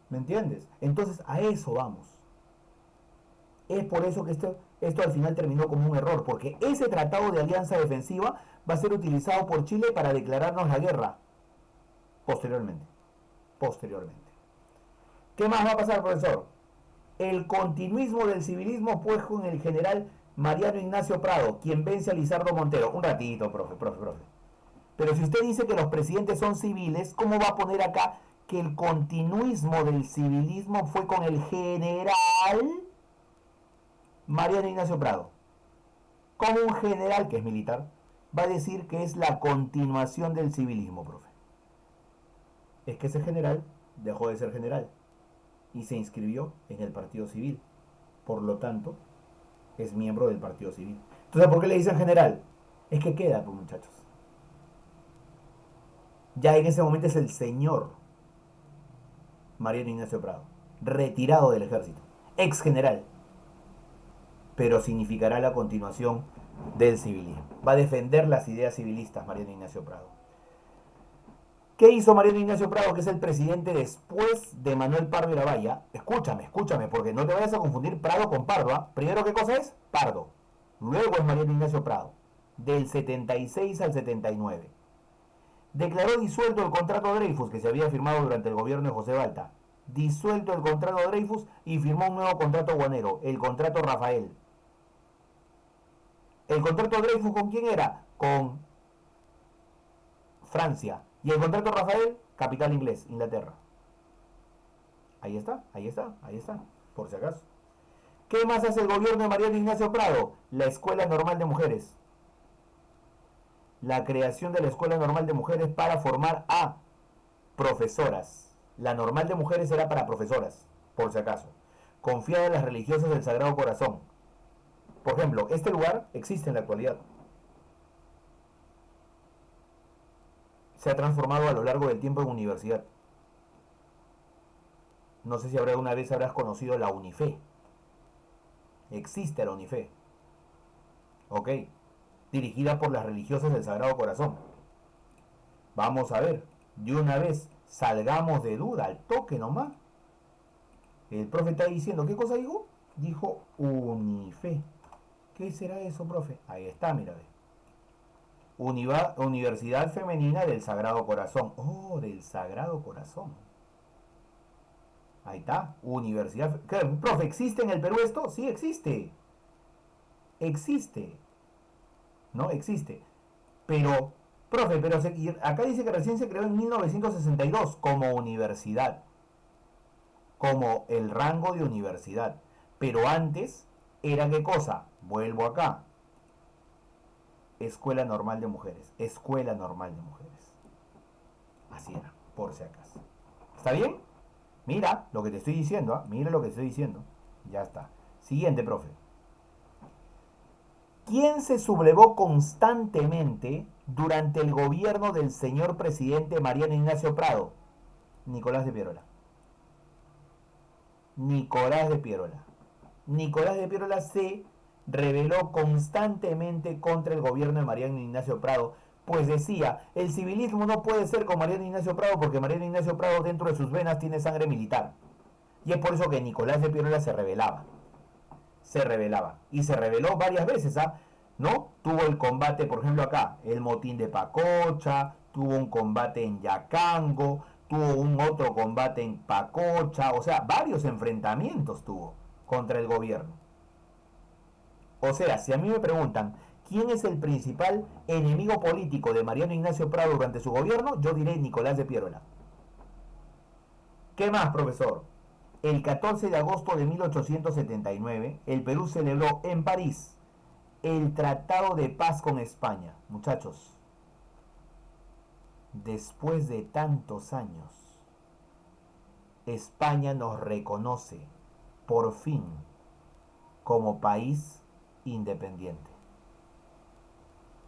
¿Me entiendes? Entonces a eso vamos. Es por eso que esto al final terminó como un error, porque ese tratado de alianza defensiva va a ser utilizado por Chile para declararnos la guerra posteriormente. Posteriormente. ¿Qué más va a pasar, profesor? El continuismo del civilismo pues con el general Mariano Ignacio Prado, quien vence a Lizardo Montero. Un ratito, profe. Pero si usted dice que los presidentes son civiles, ¿cómo va a poner acá que el continuismo del civilismo fue con el general Mariano Ignacio Prado? Como un general que es militar va a decir que es la continuación del civilismo, profe? Es que ese general dejó de ser general y se inscribió en el Partido Civil. Por lo tanto, es miembro del Partido Civil. Entonces, ¿por qué le dicen general? Es que queda, pues, muchachos. Ya en ese momento es el señor Mariano Ignacio Prado, retirado del ejército, ex general, pero significará la continuación del civilismo. Va a defender las ideas civilistas Mariano Ignacio Prado. ¿Qué hizo Mariano Ignacio Prado, que es el presidente después de Manuel Pardo Irabaya? Escúchame, porque no te vayas a confundir Prado con Pardo. ¿Ah? Primero, ¿qué cosa es? Pardo. Luego es Mariano Ignacio Prado, del 76 al 79. Declaró disuelto el contrato Dreyfus que se había firmado durante el gobierno de José Balta. Disuelto el contrato Dreyfus y firmó un nuevo contrato guanero, el contrato Rafael. ¿El contrato Dreyfus con quién era? Con Francia. Y el contrato Rafael, capital inglés, Inglaterra. Ahí está, por si acaso. ¿Qué más hace el gobierno de Mariano Ignacio Prado? La Escuela Normal de Mujeres. La creación de la Escuela Normal de Mujeres para formar a profesoras. La Normal de Mujeres era para profesoras, por si acaso. Confiada en las religiosas del Sagrado Corazón. Por ejemplo, este lugar existe en la actualidad. Se ha transformado a lo largo del tiempo en universidad. No sé si alguna vez habrás conocido la Unife. Existe la Unife. Ok. Dirigida por las religiosas del Sagrado Corazón. Vamos a ver. De una vez, salgamos de duda, al toque nomás. El profe está diciendo, ¿qué cosa dijo? Dijo Unife. ¿Qué será eso, profe? Ahí está, mira. Universidad Femenina del Sagrado Corazón. Oh, del Sagrado Corazón. Ahí está. Universidad. ¿Qué, profe, existe en el Perú esto? Sí, existe. Existe. ¿No? Existe. Pero, profe, acá dice que recién se creó en 1962 como universidad. Como el rango de universidad. Pero antes era ¿qué cosa? Vuelvo acá. Escuela Normal de Mujeres. Escuela Normal de Mujeres. Así era, por si acaso. ¿Está bien? Mira lo que te estoy diciendo, ¿ah? Mira lo que te estoy diciendo. Ya está. Siguiente, profe. ¿Quién se sublevó constantemente durante el gobierno del señor presidente Mariano Ignacio Prado? Nicolás de Piérola. Nicolás de Piérola. Nicolás de Piérola se rebeló constantemente contra el gobierno de Mariano Ignacio Prado, pues decía, el civilismo no puede ser con Mariano Ignacio Prado porque Mariano Ignacio Prado dentro de sus venas tiene sangre militar. Y es por eso que Nicolás de Piérola se rebelaba. Se rebelaba. Y se rebeló varias veces, ¿ah? ¿No? Tuvo el combate, por ejemplo acá, el motín de Pacocha, tuvo un combate en Yacango, tuvo un otro combate en Pacocha, o sea, varios enfrentamientos tuvo contra el gobierno. O sea, si a mí me preguntan, ¿quién es el principal enemigo político de Mariano Ignacio Prado durante su gobierno? Yo diré Nicolás de Piérola. ¿Qué más, profesor? El 14 de agosto de 1879, el Perú celebró en París el Tratado de Paz con España. Muchachos, después de tantos años, España nos reconoce, por fin, como país independiente.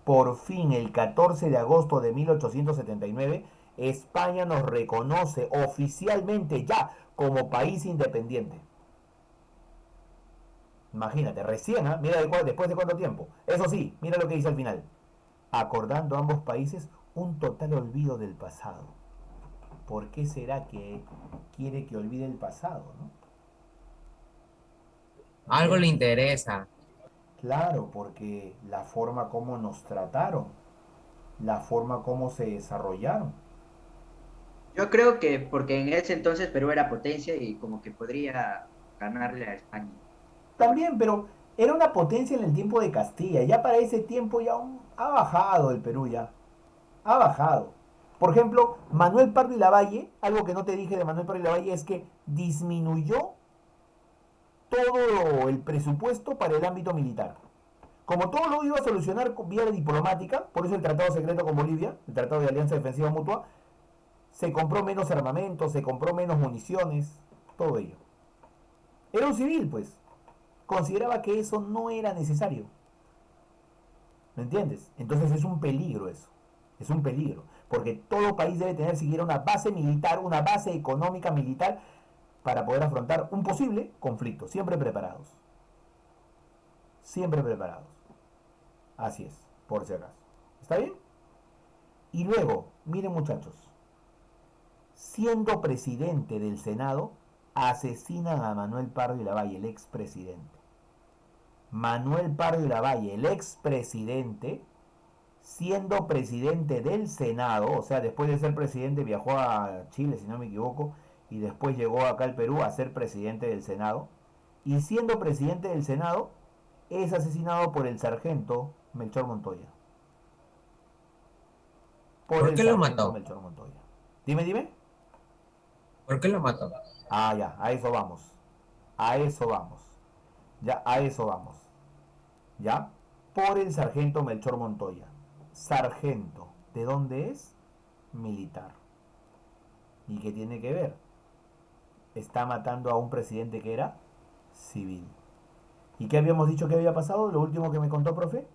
Por fin, el 14 de agosto de 1879, España nos reconoce oficialmente ya como país independiente. Imagínate, recién, ¿eh? Mira después de cuánto tiempo. Eso sí, mira lo que dice al final. Acordando a ambos países un total olvido del pasado. ¿Por qué será que quiere que olvide el pasado, no? Algo le interesa. Claro, porque la forma como nos trataron, la forma como se desarrollaron. Yo creo que porque en ese entonces Perú era potencia y como que podría ganarle a España. También, pero era una potencia en el tiempo de Castilla. Ya para ese tiempo ya ha bajado el Perú ya. Ha bajado. Por ejemplo, Manuel Pardo y Lavalle, algo que no te dije de Manuel Pardo y Lavalle es que disminuyó todo el presupuesto para el ámbito militar. Como todo lo iba a solucionar vía diplomática, por eso el tratado secreto con Bolivia, el tratado de alianza defensiva mutua, se compró menos armamento, se compró menos municiones, todo ello. Era un civil, pues. Consideraba que eso no era necesario. ¿Me entiendes? Entonces es un peligro eso. Es un peligro. Porque todo país debe tener siquiera una base militar, una base económica militar para poder afrontar un posible conflicto. Siempre preparados. Siempre preparados. Así es, por si acaso. ¿Está bien? Y luego, miren muchachos, siendo presidente del Senado, asesinan a Manuel Pardo y Lavalle, el expresidente. Manuel Pardo y Lavalle, el expresidente, siendo presidente del Senado, o sea, después de ser presidente viajó a Chile, si no me equivoco, y después llegó acá al Perú a ser presidente del Senado, y siendo presidente del Senado, es asesinado por el sargento Melchor Montoya. ¿Por qué lo mató? Melchor Montoya. Dime. ¿Por qué lo mató? Ah, ya, a eso vamos. A eso vamos. Ya, a eso vamos. ¿Ya? Por el sargento Melchor Montoya. Sargento, ¿de dónde es? Militar. ¿Y qué tiene que ver? Está matando a un presidente que era civil. ¿Y qué habíamos dicho que había pasado? Lo último que me contó, profe,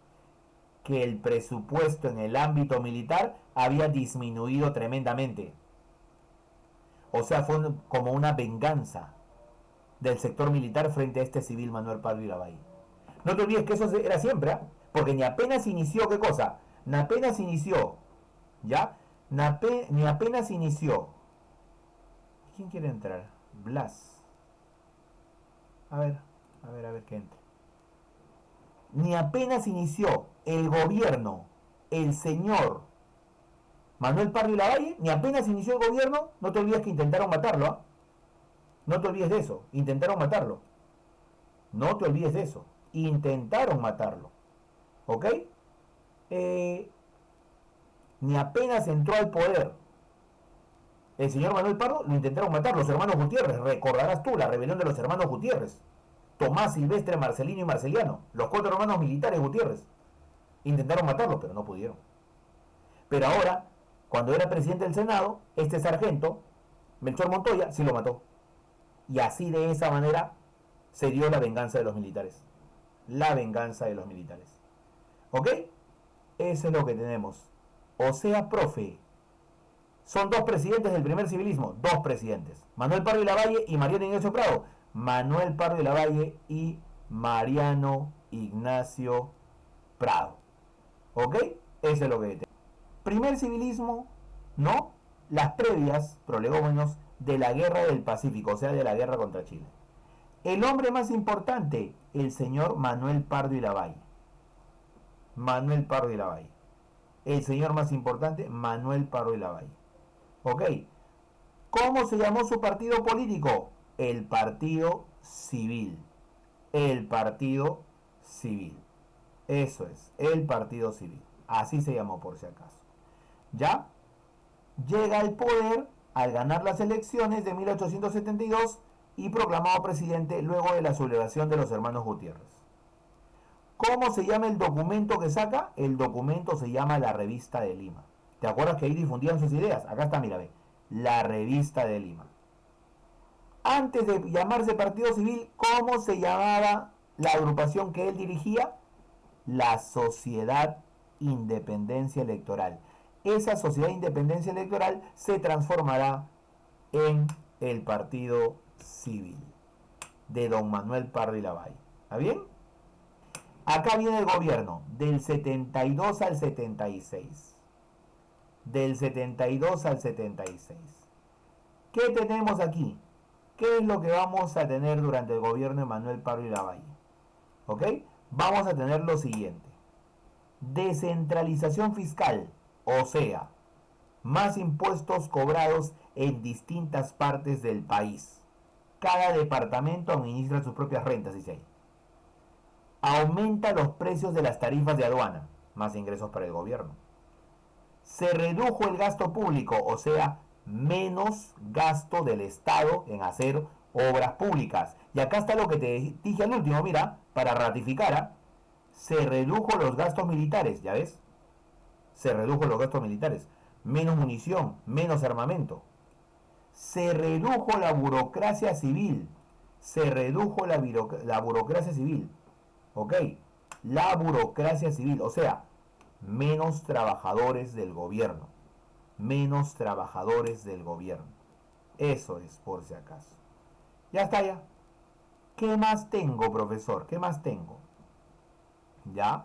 que el presupuesto en el ámbito militar había disminuido tremendamente. O sea, fue como una venganza del sector militar frente a este civil Manuel Pardo y Lavalle. No te olvides que eso era siempre, ¿eh? Porque ni apenas inició, ¿qué cosa? Ni apenas inició, ¿ya? Ni apenas inició. ¿Quién quiere entrar? Blas. A ver que entre. Ni apenas inició el gobierno, el señor Manuel Pardo y Lavalle, ni apenas inició el gobierno, no te olvides que intentaron matarlo, ¿eh? No te olvides de eso, intentaron matarlo. No te olvides de eso, intentaron matarlo. ¿Ok? Ni apenas entró al poder el señor Manuel Pardo, lo intentaron matar los hermanos Gutiérrez. Recordarás tú la rebelión de los hermanos Gutiérrez. Tomás, Silvestre, Marcelino y Marceliano, los 4 hermanos militares Gutiérrez. Intentaron matarlo, pero no pudieron. Pero ahora, cuando era presidente del Senado, este sargento, Melchor Montoya, sí lo mató. Y así de esa manera se dio la venganza de los militares. La venganza de los militares. ¿Ok? Eso es lo que tenemos. O sea, profe, son dos presidentes del primer civilismo. Dos presidentes. Manuel Pardo y Lavalle y Mariano Ignacio Prado. Manuel Pardo y Lavalle y Mariano Ignacio Prado. ¿Ok? Eso es lo que tenemos. Primer civilismo, ¿no? Las previas, prolegómenos, de la guerra del Pacífico, o sea, de la guerra contra Chile. El hombre más importante, el señor Manuel Pardo y Lavalle. Manuel Pardo y Lavalle. El señor más importante, Manuel Pardo y Lavalle. ¿Ok? ¿Cómo se llamó su partido político? El Partido Civil. El Partido Civil. Eso es, el Partido Civil. Así se llamó por si acaso. ¿Ya? Llega al poder al ganar las elecciones de 1872 y proclamado presidente luego de la sublevación de los hermanos Gutiérrez. ¿Cómo se llama el documento que saca? El documento se llama La Revista de Lima. ¿Te acuerdas que ahí difundían sus ideas? Acá está, mira, ve. La Revista de Lima. Antes de llamarse Partido Civil, ¿cómo se llamaba la agrupación que él dirigía? La Sociedad Independencia Electoral. Esa Sociedad Independencia Electoral se transformará en el Partido Civil de don Manuel Pardo y Lavalle. ¿Está bien? Acá viene el gobierno del 72 al 76. Del 72 al 76. ¿Qué tenemos aquí? ¿Qué es lo que vamos a tener durante el gobierno de Manuel Pardo y Lavalle? ¿Ok? Vamos a tener lo siguiente. Descentralización fiscal, o sea, más impuestos cobrados en distintas partes del país. Cada departamento administra sus propias rentas, dice ahí. Aumenta los precios de las tarifas de aduana, más ingresos para el gobierno. Se redujo el gasto público, o sea, menos gasto del Estado en hacer obras públicas. Y acá está lo que te dije al último, mira, para ratificar, ¿eh? Se redujo los gastos militares, ¿ya ves? Se redujo los gastos militares. Menos munición, menos armamento. Se redujo la burocracia civil. Se redujo la burocracia civil. ¿Ok? La burocracia civil, o sea, menos trabajadores del gobierno. Menos trabajadores del gobierno. Eso es, por si acaso. Ya está, ya. ¿Qué más tengo, profesor? ¿Qué más tengo? ¿Ya?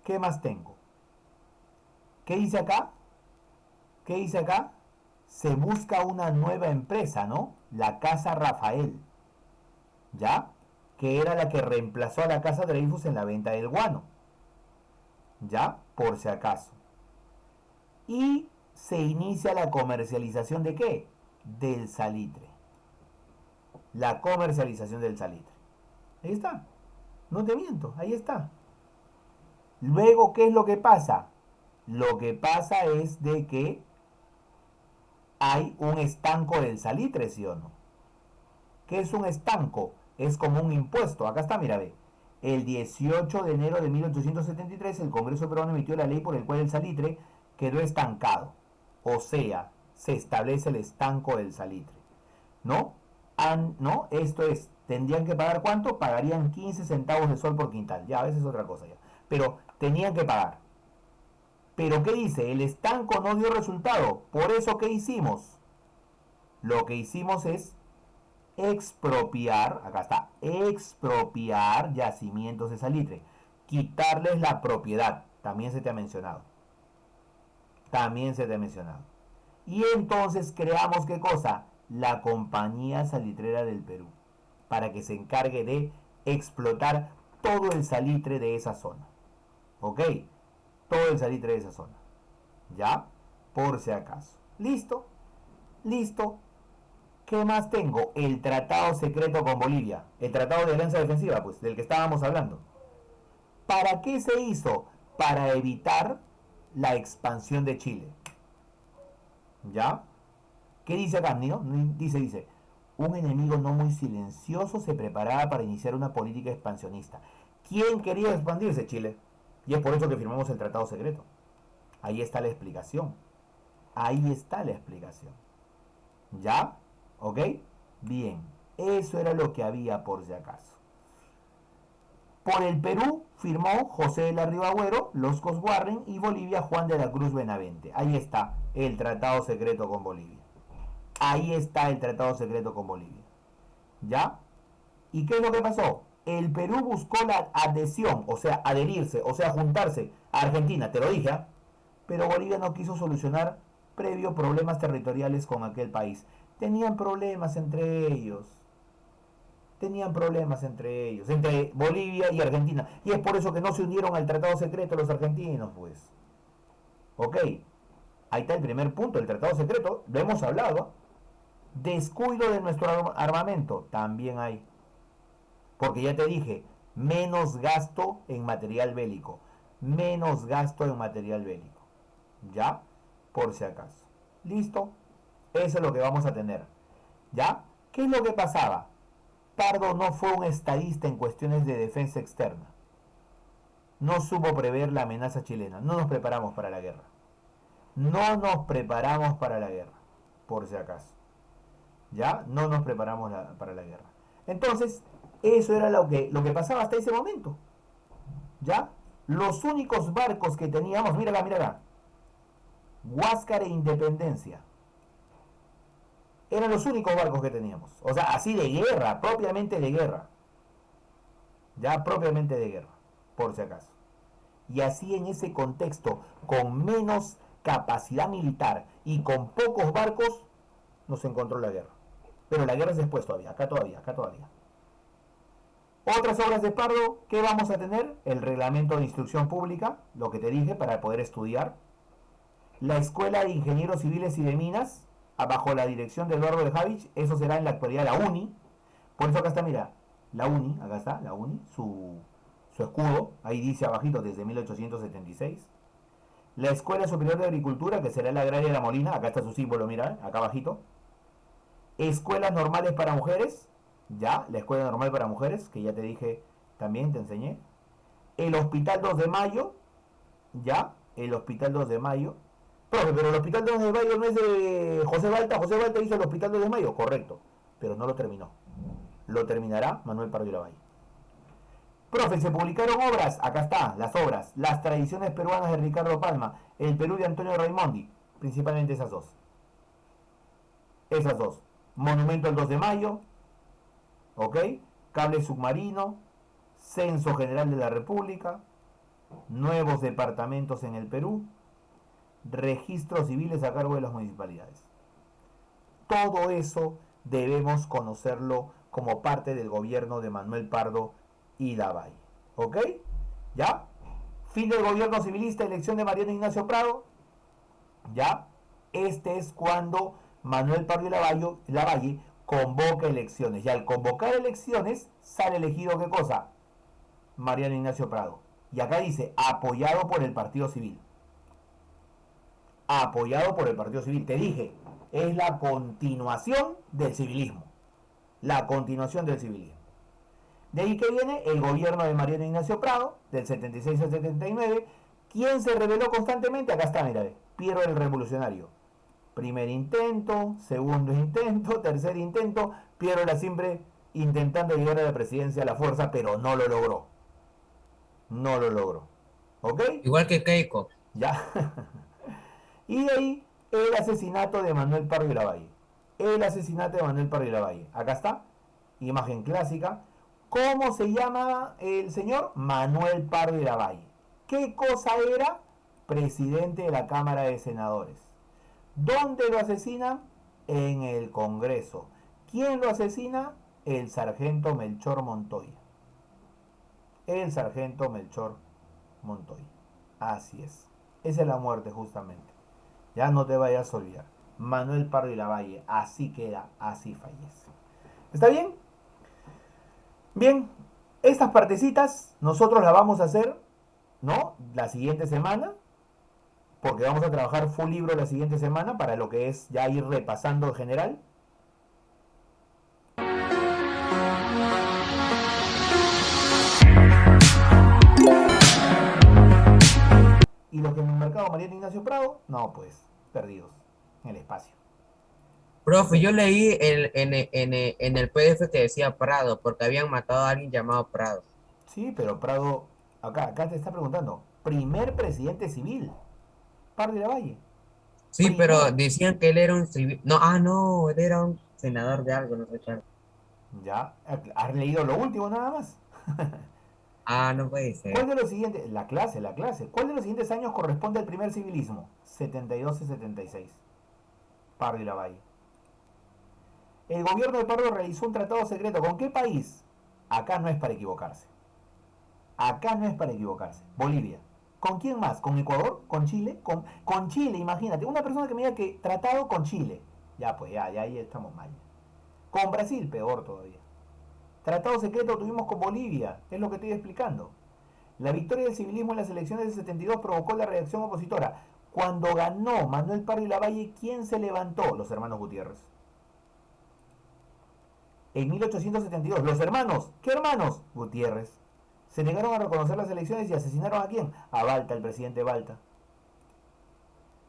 ¿Qué más tengo? ¿Qué dice acá? ¿Qué dice acá? Se busca una nueva empresa, ¿no? La Casa Rafael. ¿Ya? Que era la que reemplazó a la Casa Dreyfus en la venta del guano. ¿Ya? Por si acaso. Y se inicia la comercialización de ¿qué? Del salitre. La comercialización del salitre. Ahí está. No te miento, ahí está. Luego, ¿qué es lo que pasa? Lo que pasa es de que hay un estanco del salitre, ¿sí o no? ¿Qué es un estanco? Es como un impuesto. Acá está, mira, ve. El 18 de enero de 1873 el Congreso peruano emitió la ley por el cual el salitre quedó estancado. O sea, se establece el estanco del salitre. ¿No? ¿No? Esto es, ¿tendrían que pagar cuánto? Pagarían 15 centavos de sol por quintal. Ya, a veces es otra cosa ya. Pero tenían que pagar. Pero ¿qué dice? El estanco no dio resultado. Por eso, ¿qué hicimos? Lo que hicimos es expropiar, acá está, expropiar yacimientos de salitre. Quitarles la propiedad. También se te ha mencionado. También se te ha mencionado. Y entonces creamos, ¿qué cosa? La Compañía Salitrera del Perú. Para que se encargue de explotar todo el salitre de esa zona. ¿Ok? Todo el salitre de esa zona. ¿Ya? Por si acaso. ¿Listo? ¿Listo? ¿Qué más tengo? El tratado secreto con Bolivia. El tratado de alianza defensiva, pues, del que estábamos hablando. ¿Para qué se hizo? Para evitar la expansión de Chile. ¿Ya? ¿Qué dice acá, no? Dice, un enemigo no muy silencioso se preparaba para iniciar una política expansionista. ¿Quién quería expandirse? Chile. Y es por eso que firmamos el tratado secreto. Ahí está la explicación. Ahí está la explicación. ¿Ya? ¿Ok? Bien. Eso era lo que había por si acaso. Por el Perú firmó José de la Ribagüero, Los Cosguarren y Bolivia Juan de la Cruz Benavente. Ahí está el tratado secreto con Bolivia. Ahí está el tratado secreto con Bolivia. ¿Ya? ¿Y qué es lo que pasó? El Perú buscó la adhesión, o sea, adherirse, o sea, juntarse a Argentina, te lo dije, ¿eh? Pero Bolivia no quiso solucionar previo problemas territoriales con aquel país. Tenían problemas entre ellos. Entre Bolivia y Argentina. Y es por eso que no se unieron al tratado secreto los argentinos, pues. Ok, ahí está el primer punto, el tratado secreto, lo hemos hablado. Descuido de nuestro armamento, también hay. Porque ya te dije, menos gasto en material bélico. Menos gasto en material bélico. ¿Ya? Por si acaso. ¿Listo? Eso es lo que vamos a tener. ¿Ya? ¿Qué es lo que pasaba? Pardo no fue un estadista en cuestiones de defensa externa. No supo prever la amenaza chilena. No nos preparamos para la guerra. No nos preparamos para la guerra. Por si acaso. ¿Ya? No nos preparamos para la guerra. Entonces, eso era lo que pasaba hasta ese momento. ¿Ya? Los únicos barcos que teníamos, mira acá. Huáscar e Independencia. Eran los únicos barcos que teníamos. O sea, así de guerra, propiamente de guerra. Ya, propiamente de guerra, por si acaso. Y así en ese contexto, con menos capacidad militar y con pocos barcos, nos encontró la guerra. Pero la guerra es después todavía, acá todavía. Otras obras de Pardo, ¿qué vamos a tener? El reglamento de instrucción pública, lo que te dije, para poder estudiar. La Escuela de Ingenieros Civiles y de Minas, bajo la dirección de Eduardo de Javich, eso será en la actualidad la UNI. Por eso acá está, mira, la UNI, acá está, la UNI, su escudo, ahí dice abajito, desde 1876. La Escuela Superior de Agricultura, que será la Agraria de la Molina, acá está su símbolo, mira, acá abajito. Escuelas normales para mujeres, ya, la Escuela Normal para Mujeres, que ya te dije, también te enseñé. El Hospital 2 de Mayo, ya, el Hospital 2 de Mayo. Profe, pero el Hospital 2 de Mayo no es de José Balta hizo el Hospital 2 de Mayo, correcto, pero no lo terminó. Lo terminará Manuel Pardo y Lavalle. Profe, se publicaron obras, acá está, las obras, Las tradiciones peruanas de Ricardo Palma, El Perú de Antonio Raimondi, principalmente esas dos. Monumento al 2 de Mayo, ¿ok? Cable submarino, Censo General de la República, nuevos departamentos en el Perú, registros civiles a cargo de las municipalidades. Todo eso debemos conocerlo como parte del gobierno de Manuel Pardo y Lavalle. ¿Ok? ¿Ya? Fin del gobierno civilista, elección de Mariano Ignacio Prado. ¿Ya? Este es cuando Manuel Pardo y Lavalle convoca elecciones. Y al convocar elecciones, sale elegido ¿qué cosa? Mariano Ignacio Prado. Y acá dice, apoyado por el Partido Civil. Apoyado por el Partido Civil. Te dije, es la continuación del civilismo. La continuación del civilismo. De ahí que viene el gobierno de Mariano Ignacio Prado, del 76 al 79. ¿Quién se rebeló constantemente? Acá está, mira, Piero el Revolucionario. Primer intento, segundo intento, tercer intento. Piero era siempre intentando llegar a la presidencia a la fuerza, pero no lo logró. No lo logró. ¿Ok? Igual que Keiko. Ya. Y de ahí el asesinato de Manuel Pardo y Lavalle. El asesinato de Manuel Pardo y Lavalle. Acá está. Imagen clásica. ¿Cómo se llama el señor? Manuel Pardo y Lavalle. ¿Qué cosa era? Presidente de la Cámara de Senadores. ¿Dónde lo asesinan? En el Congreso. ¿Quién lo asesina? El sargento Melchor Montoya. El sargento Melchor Montoya. Así es. Esa es la muerte justamente. Ya no te vayas a olvidar. Manuel Pardo y Lavalle. Así queda, así fallece. ¿Está bien? Bien. Estas partecitas nosotros las vamos a hacer, ¿no? La siguiente semana. Porque vamos a trabajar full libro la siguiente semana para lo que es ya ir repasando en general. Y los que en el mercado Mariano Ignacio Prado, no, pues, perdidos en el espacio. Profe, yo leí en el PDF que decía Prado, porque habían matado a alguien llamado Prado. Sí, pero Prado, acá te está preguntando, primer presidente civil, Par de la Valle. Sí, pero Primero. decían que él era un civil. No, no, él era un senador de algo, no sé qué. Ya, has leído lo último nada más. No puede ¿Cuál ser. de los siguientes, la clase, cuál de los siguientes años corresponde al primer civilismo? 72 y 76. Pardo y Lavalle. El gobierno de Pardo realizó un tratado secreto. ¿Con qué país? Acá no es para equivocarse. Acá no es para equivocarse. Bolivia. ¿Con quién más? ¿Con Ecuador? ¿Con Chile? Con Chile, imagínate. Una persona que me diga que tratado con Chile. Ya, pues ya ahí estamos mal. Con Brasil, peor todavía. Tratado secreto tuvimos con Bolivia. Es lo que estoy explicando. La victoria del civilismo en las elecciones del 72 provocó la reacción opositora. Cuando ganó Manuel Pardo y Lavalle, ¿quién se levantó? Los hermanos Gutiérrez. En 1872, los hermanos, ¿qué hermanos? Gutiérrez. Se negaron a reconocer las elecciones y asesinaron a quién? A Balta, el presidente Balta.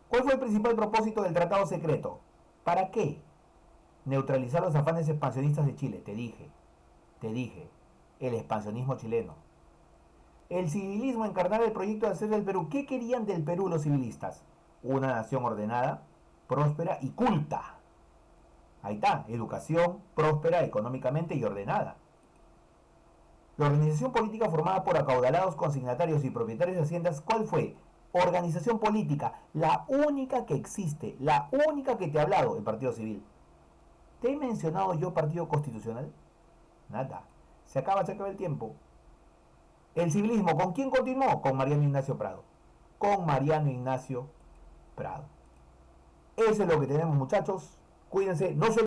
¿Cuál fue el principal propósito del tratado secreto? ¿Para qué? Neutralizar los afanes expansionistas de Chile. Te dije, el expansionismo chileno. El civilismo encarnaba el proyecto de hacer del Perú. ¿Qué querían del Perú los civilistas? Una nación ordenada, próspera y culta. Ahí está, educación próspera económicamente y ordenada. La organización política formada por acaudalados consignatarios y propietarios de haciendas, ¿cuál fue? Organización política, la única que existe, la única que te he hablado, el Partido Civil. ¿Te he mencionado yo Partido Constitucional? Nada. Se acaba el tiempo. El civilismo, ¿con quién continuó? Con Mariano Ignacio Prado. Con Mariano Ignacio Prado. Eso es lo que tenemos, muchachos. Cuídense, no se